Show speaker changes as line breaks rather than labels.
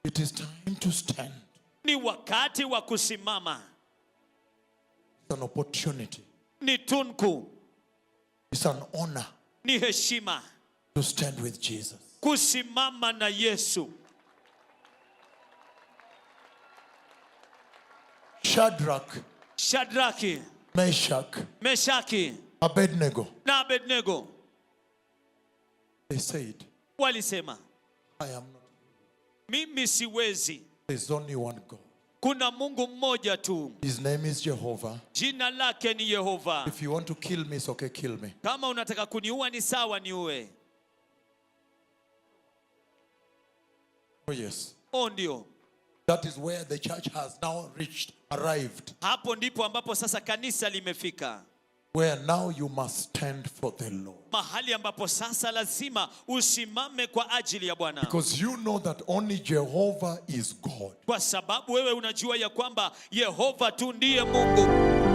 It is time to stand.
Ni wakati wa kusimama.
It's an opportunity.
Ni tunku.
It's an honor.
Ni heshima.
To stand with Jesus.
Kusimama na Yesu. Shadraki, Meshaki, Abednego.
They said,
walisema,
I am not.
Mimi siwezi.
There's only one God.
Kuna Mungu mmoja tu.
His name is Jehovah.
Jina lake ni Yehova.
If you want to kill me, it's okay, kill me.
Kama unataka kuniua ni sawa, niue.
Oh yes.
Oh ndio.
That is where the church has now arrived.
Hapo ndipo ambapo sasa kanisa limefika.
Where now you must stand for the Lord.
Mahali ambapo sasa lazima usimame kwa ajili ya Bwana.
Because you know that only Jehovah is God.
Kwa sababu wewe unajua ya kwamba Yehova tu ndiye Mungu.